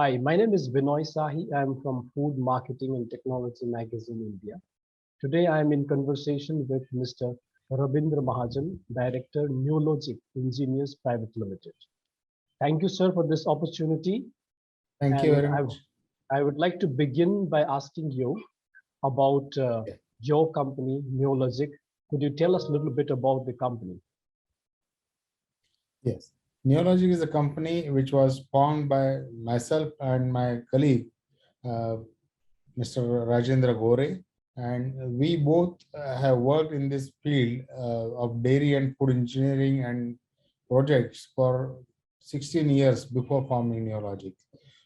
Hi, my name is Binoy Sahi. I'm from Food Marketing and Technology Magazine India. Today I am in conversation with Mr. Ravindra Mahajan, Director, Neologic Engineers Pvt Ltd. Thank you, sir, for this opportunity. Thank you And very much. I would like to begin by asking you about your company, Neologic. Could you tell us a little bit about the company? Yes. Neologic is a company which was formed by myself and my colleague, uh, Mr. Rajendra Gore. And we both have worked in this field of dairy and food engineering and projects for 16 years before forming Neologic.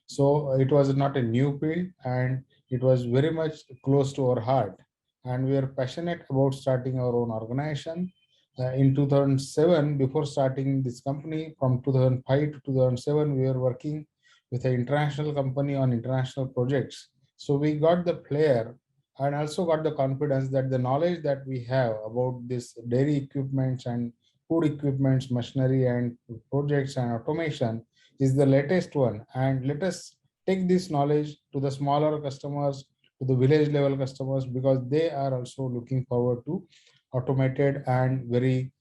So it was not a new field and it was very much close to our heart. And we are passionate about starting our own organization. In 2007, before starting this company, from 2005 to 2007, we were working with an international company on international projects. So we got the flair and also got the confidence that the knowledge that we have about this dairy equipments and food equipments, machinery and projects and automation is the latest one. And let us take this knowledge to the smaller customers, to the village level customers, because they are also looking forward to automated and very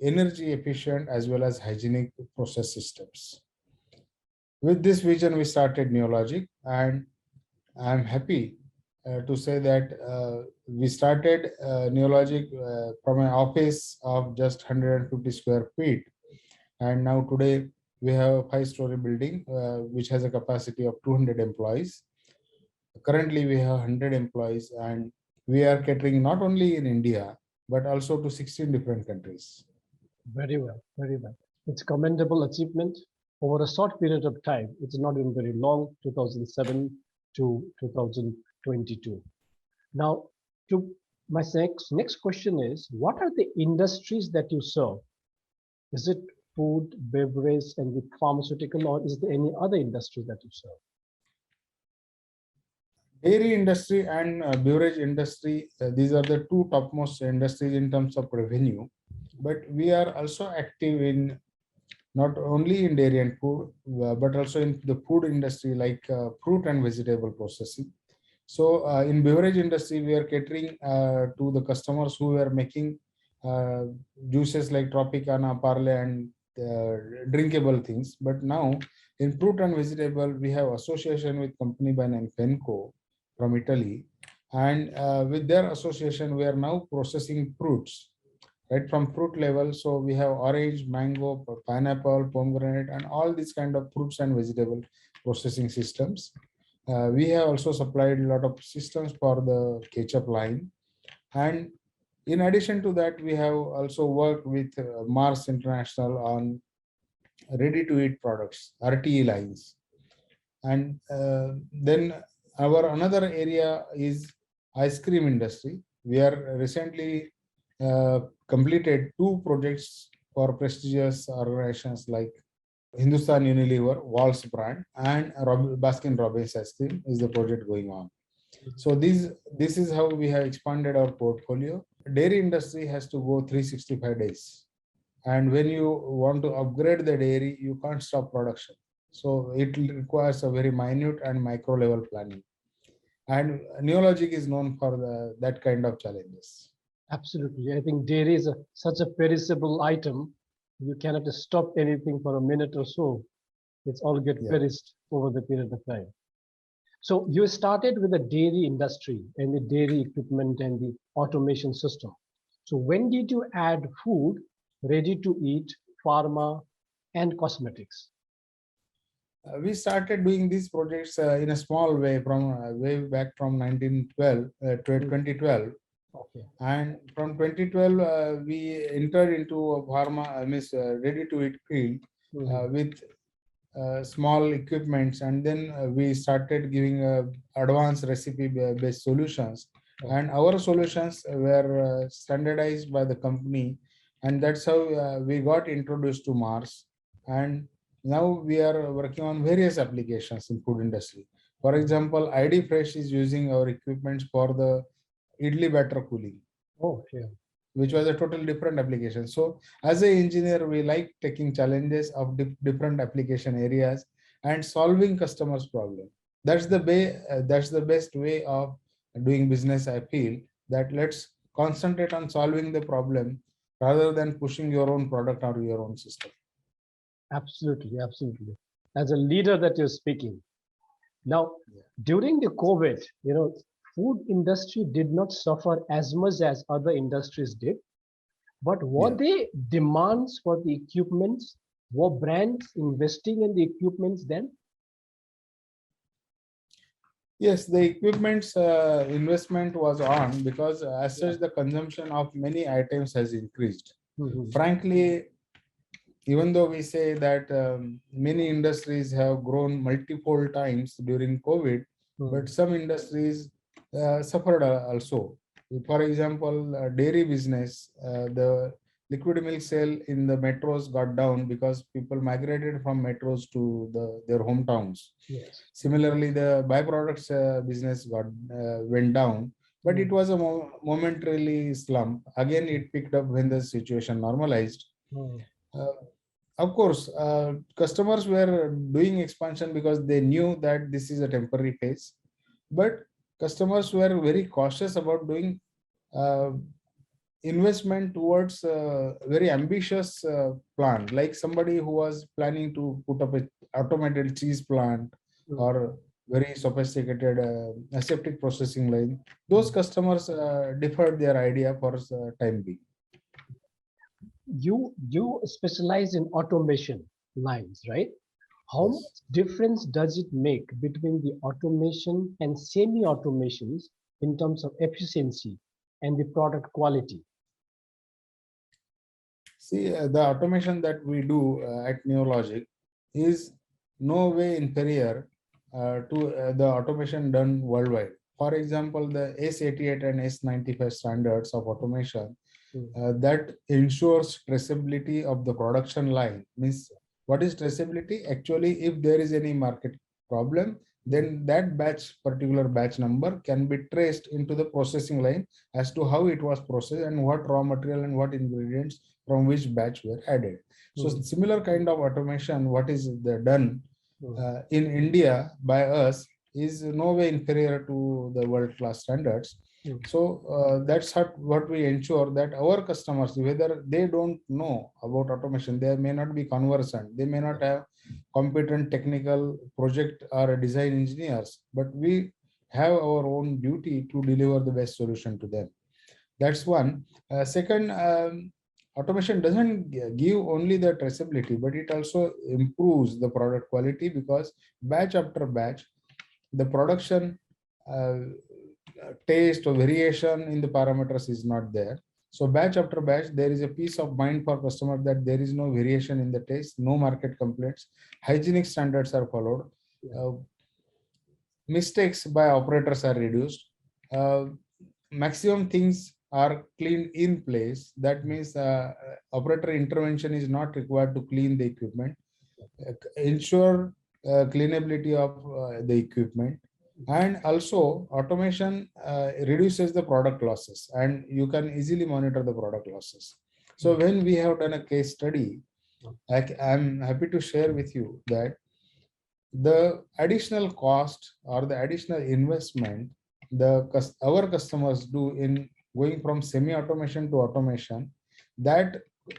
energy efficient as well as hygienic process systems. With this vision, we started Neologic, and I'm happy to say that we started Neologic from an office of just 150 square feet. And now today we have a 5-story building which has a capacity of 200 employees. Currently we have 100 employees and we are catering not only in India, but also to 16 different countries. Very well, very well. It's commendable achievement over a short period of time. It's not even very long, 2007 to 2022. Now, to my next question is, what are the industries that you serve? Is it food, beverage, and the pharmaceutical, or is there any other industry that you serve? Dairy industry and beverage industry, these are the two topmost industries in terms of revenue. But we are also active in not only in dairy and food, but also in the food industry like fruit and vegetable processing. So in beverage industry, we are catering to the customers who are making juices like Tropicana, Parle, and drinkable things. But now in fruit and vegetable, we have association with company by name Penco from Italy. And with their association, we are now processing fruits, right from fruit level. So we have orange, mango, pineapple, pomegranate, and all these kind of fruits and vegetable processing systems. We have also supplied a lot of systems for the ketchup line. And in addition to that, we have also worked with Mars International on ready-to-eat products, RTE lines. And then our another area is ice cream industry. We are recently completed 2 projects for prestigious organizations like Hindustan Unilever, Walls brand, and Baskin Robbins ice cream is the project going on. So this is how we have expanded our portfolio. Dairy industry has to go 365 days. And when you want to upgrade the dairy, you can't stop production. So it requires a very minute and micro level planning. And Neologic is known for that kind of challenges. Absolutely. I think dairy is such a perishable item. You cannot stop anything for a minute or so. It's all get perished over the period of time. So you started with the dairy industry and the dairy equipment and the automation system. So when did you add food, ready to eat, pharma, and cosmetics? We started doing these projects in a small way from way back from 2012. Okay. And from 2012, we entered into a pharma, ready-to-eat field with small equipments, and then we started giving advanced recipe-based solutions. Okay. And our solutions were standardized by the company, and that's how we got introduced to Mars. And now we are working on various applications in food industry. For example, ID Fresh is using our equipments for the idli batter cooling. Oh, yeah. Which was a totally different application. So as an engineer, we like taking challenges of different application areas and solving customers' problem. That's the way. That's the best way of doing business. I feel that let's concentrate on solving the problem rather than pushing your own product or your own system. Absolutely, absolutely. As a leader that you're speaking. Now, Yeah. during the COVID, food industry did not suffer as much as other industries did. But were Yeah. there demands for the equipments? Were brands investing in the equipments then? Yes, the equipment's investment was on because as Yeah. such the consumption of many items has increased. Mhm. Frankly, even though we say that many industries have grown multiple times during COVID, but Mhm. some industries suffered also. For example, dairy business, the liquid milk sale in the metros got down because people migrated from metros to their hometowns. Yes. Similarly, the byproducts business got went down, but it Mhm. was a momentarily slump. Again, it picked up when the situation normalized. Mhm. Uh, of course, customers were doing expansion because they knew that this is a temporary phase, but customers were very cautious about doing uh, investment towards a very ambitious plan, like somebody who was planning to put up a automated cheese plant Mhm. or very sophisticated aseptic processing line. Those customers deferred their idea for time being. You specialize in automation lines, right? How much Yes. difference does it make between the automation and semi-automations in terms of efficiency and the product quality? See, the automation that we do at Neologic is no way inferior to the automation done worldwide. For example, the S88 and S95 standards of automation Mhm. that ensures traceability of the production line. Means, what is traceability? Actually, if there is any market problem, then that particular batch number can be traced into the processing line as to how it was processed and what raw material and what ingredients from which batch were added. So Mhm. similar kind of automation, what is done Mhm. in India by us is no way inferior to the world-class standards. Mhm. So that's what we ensure that our customers, whether they don't know about automation, they may not be conversant, they may not have competent technical project or design engineers, but we have our own duty to deliver the best solution to them. That's one. Second, automation doesn't give only the traceability, but it also improves the product quality because batch after batch, the production uh, taste or variation in the parameters is not there. So batch after batch, there is a peace of mind for customer that there is no variation in the taste, no market complaints, hygienic standards are followed, Yeah. uh, mistakes by operators are reduced, maximum things are cleaned in place. That means operator intervention is not required to clean the equipment, ensure cleanability of the equipment, and also automation reduces the product losses and you can easily monitor the product losses. So Mhm. when we have done a case study, I'm happy to share with you that the additional cost or the additional investment our customers do in going from semi-automation to automation, that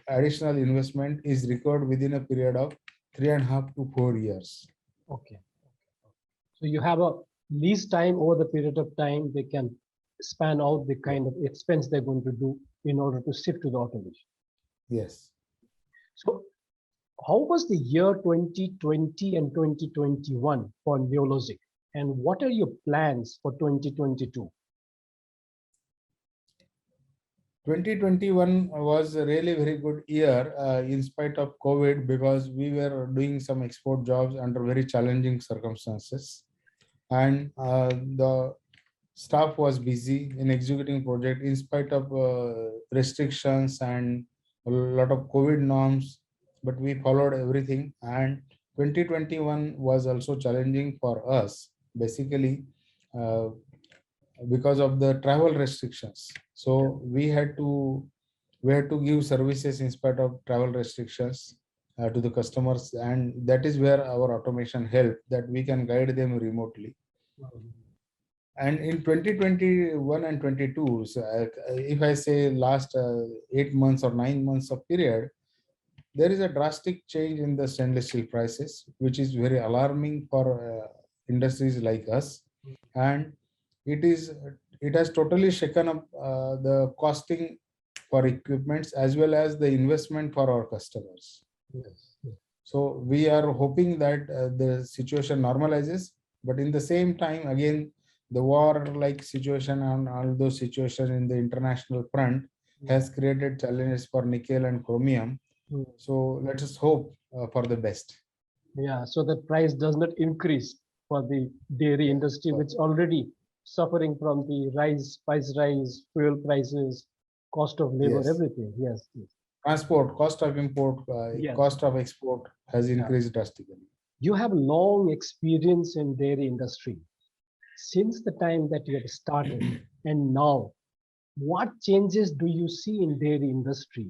additional investment is recovered within a period of 3.5 to 4 years. Okay. So you have a lease time over the period of time they can span out the Yeah. kind of expense they're going to do in order to shift to the automation. Yes. So how was the year 2020 and 2021 for Neologic? And what are your plans for 2022? 2021 was a really very good year in spite of COVID because we were doing some export jobs under very challenging circumstances. And the staff was busy in executing project in spite of restrictions and a lot of COVID norms, but we followed everything. And 2021 was also challenging for us, basically uh, because of the travel restrictions. So we had to give services in spite of travel restrictions. to the customers, and that is where our automation help, that we can guide them remotely. And in 2021 and 22, so if I say last 8 months or 9 months of period, there is a drastic change in the stainless steel prices, which is very alarming for industries like us. And it is it has totally shaken up the costing for equipments as well as the investment for our customers. Yes. So we are hoping that the situation normalizes, but in the same time, again, the war-like situation and all those situations in the international front has created challenges for nickel and chromium. So let us hope for the best. Yeah, so the price does not increase for the dairy industry, which already suffering from the price rise, fuel prices, cost of labor, Yes. everything. Yes. Transport, cost of import, Yes. cost of export has increased drastically. You have long experience in dairy industry. Since the time that you have started and now, what changes do you see in dairy industry?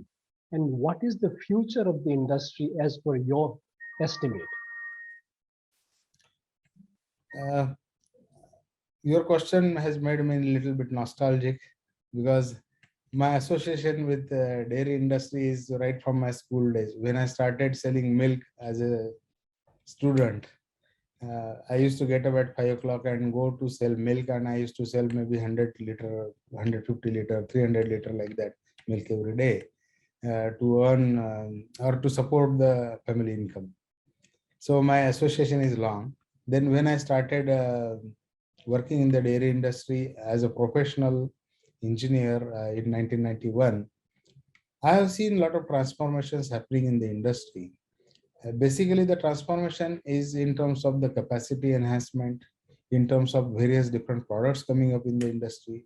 And what is the future of the industry as per your estimate? Your question has made me a little bit nostalgic, because my association with the dairy industry is right from my school days. When I started selling milk as a student, I used to get up at 5 o'clock and go to sell milk, and I used to sell maybe 100 liter, 150 liter, 300 liter like that milk every day to earn or to support the family income. So my association is long. Then when I started working in the dairy industry as a professional engineer in 1991, I have seen a lot of transformations happening in the industry. Basically, the transformation is in terms of the capacity enhancement, in terms of various different products coming up in the industry.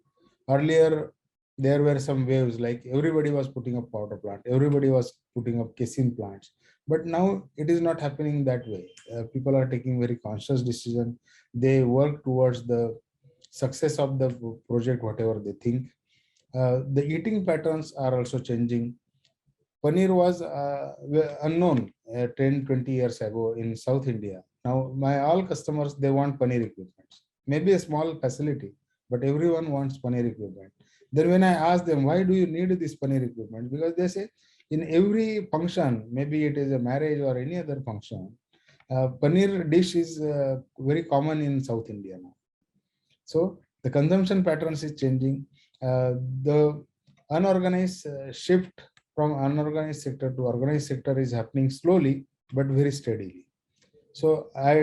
Earlier, there were some waves, like everybody was putting up powder plant, everybody was putting up casein plants. But now it is not happening that way. People are taking very conscious decision. They work towards the success of the project, whatever they think. The eating patterns are also changing. Paneer was unknown 10, 20 years ago in South India. Now, my all customers, they want paneer equipment. Maybe a small facility, but everyone wants paneer equipment. Then when I ask them, why do you need this paneer equipment? Because they say, in every function, maybe it is a marriage or any other function, paneer dish is very common in South India now. So the consumption patterns is changing. The unorganized shift from unorganized sector to organized sector is happening slowly but very steadily. So I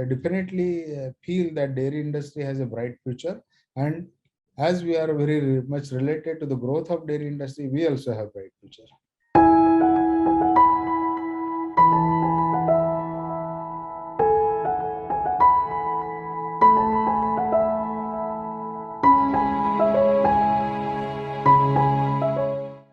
definitely feel that dairy industry has a bright future, and as we are very much related to the growth of dairy industry, we also have bright future.